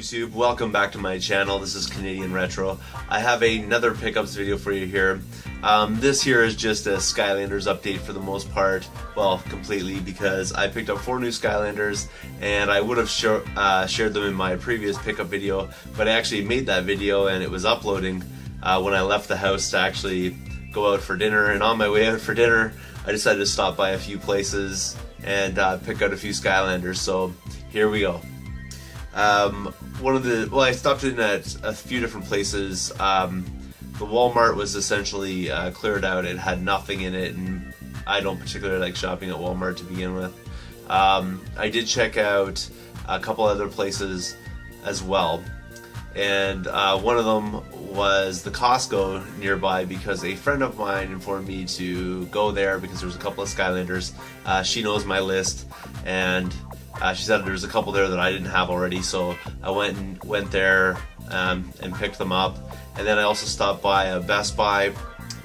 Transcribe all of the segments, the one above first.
YouTube, welcome back to my channel. This is Canadian Retro. I have another pickups video for you here. This here is just a Skylanders update for the most part, well, completely, because I picked up 4 new Skylanders and I would have shared them in my previous pickup video, but I actually made that video and it was uploading when I left the house to actually go out for dinner. And on my way out for dinner I decided to stop by a few places and pick out a few Skylanders, so here we go. I stopped in at a few different places. The Walmart was essentially cleared out. It had nothing in it, and I don't particularly like shopping at Walmart to begin with. I did check out a couple other places as well, and one of them was the Costco nearby because a friend of mine informed me to go there because there was a couple of Skylanders. She knows my list, and she said there was a couple there that I didn't have already, so I went there and picked them up. And then I also stopped by a Best Buy,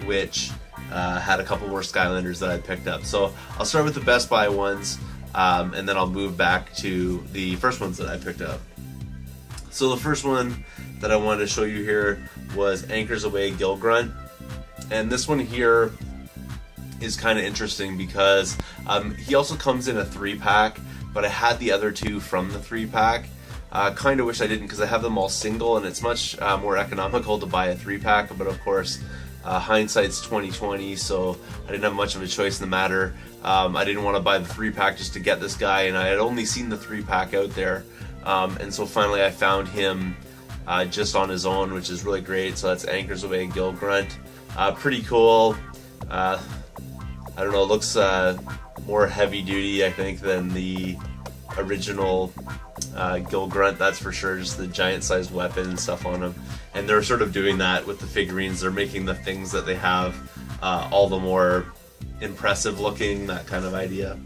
which had a couple more Skylanders that I picked up. So I'll start with the Best Buy ones, and then I'll move back to the first ones that I picked up. So the first one that I wanted to show you here was Anchors Away Gill Grunt. And this one here is kind of interesting because he also comes in a 3-pack, but I had the other 2 from the 3-pack. Kind of wish I didn't because I have them all single, and it's much more economical to buy a 3-pack, but of course hindsight's 2020, so I didn't have much of a choice in the matter. I didn't want to buy the 3-pack just to get this guy, and I had only seen the 3-pack out there, and so finally I found him just on his own, which is really great. So that's Anchors Away Gill Grunt. Pretty cool. I don't know, it looks more heavy duty, I think, than the original Gill Grunt, that's for sure. Just the giant sized weapon and stuff on them, and they're sort of doing that with the figurines. They're making the things that they have all the more impressive looking, that kind of idea.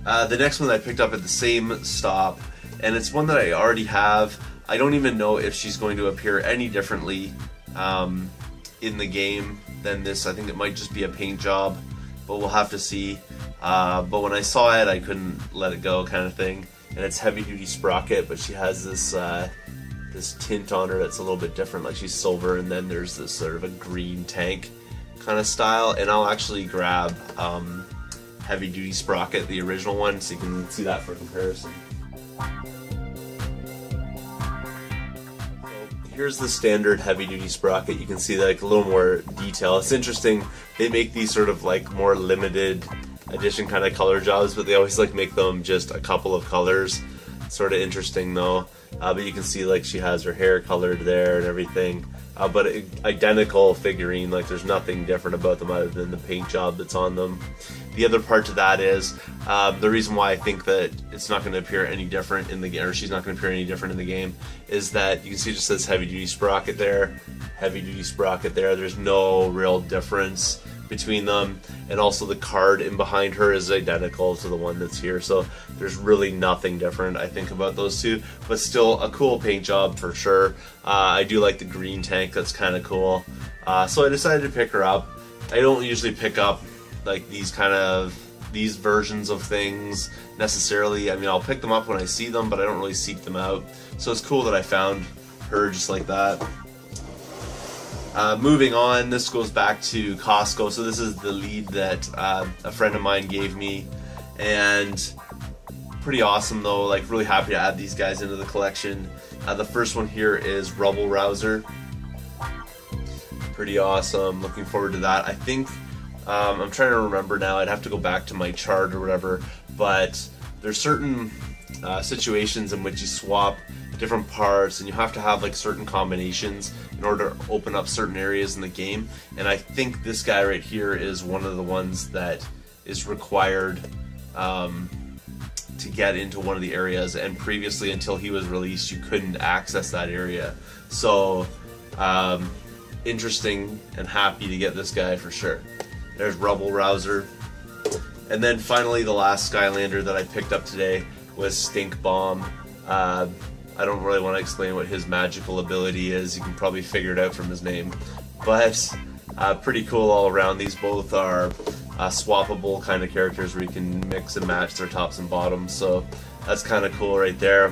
The next one I picked up at the same stop, and it's one that I already have. I don't even know if she's going to appear any differently in the game than this. I think it might just be a paint job, but we'll have to see. But when I saw it, I couldn't let it go, kind of thing. And it's Heavy Duty Sprocket, but she has this this tint on her that's a little bit different, like she's silver, and then there's this sort of a green tank kind of style. And I'll actually grab Heavy Duty Sprocket, the original one, so you can see that for comparison. Here's the standard Heavy Duty Sprocket. You can see like a little more detail. It's interesting, they make these sort of like more limited edition kind of color jobs, but they always like make them just a couple of colors. Sort of interesting though. But you can see like she has her hair colored there and everything. But identical figurine, like there's nothing different about them other than the paint job that's on them. The other part to that is the reason why I think that it's not going to appear any different in the game, or she's not going to appear any different in the game, is that you can see it just says Heavy Duty Sprocket there, Heavy Duty Sprocket there. There's no real difference between them, and also the card in behind her is identical to the one that's here, so there's really nothing different, I think, about those two, but still a cool paint job for sure. I do like the green tank, that's kind of cool, so I decided to pick her up. I don't usually pick up like these versions of things necessarily. I mean, I'll pick them up when I see them, but I don't really seek them out, so it's cool that I found her just like that. Moving on, this goes back to Costco. So this is the lead that a friend of mine gave me, and pretty awesome though, like really happy to add these guys into the collection. The first one here is Rubble Rouser. Pretty awesome, looking forward to that. I think, I'm trying to remember now, I'd have to go back to my chart or whatever, but there's certain situations in which you swap different parts and you have to have like certain combinations in order to open up certain areas in the game, and I think this guy right here is one of the ones that is required to get into one of the areas, and previously until he was released you couldn't access that area. So interesting and happy to get this guy for sure. There's Rubble Rouser. And then finally the last Skylander that I picked up today was Stink Bomb. I don't really want to explain what his magical ability is. You can probably figure it out from his name. But pretty cool all around. These both are swappable kind of characters where you can mix and match their tops and bottoms. So that's kind of cool right there.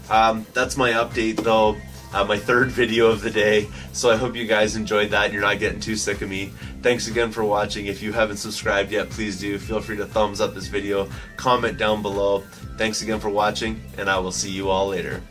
That's my update though. My third video of the day, so I hope you guys enjoyed that and you're not getting too sick of me. Thanks again for watching. If you haven't subscribed yet, please do. Feel free to thumbs up this video, comment down below. Thanks again for watching, and I will see you all later.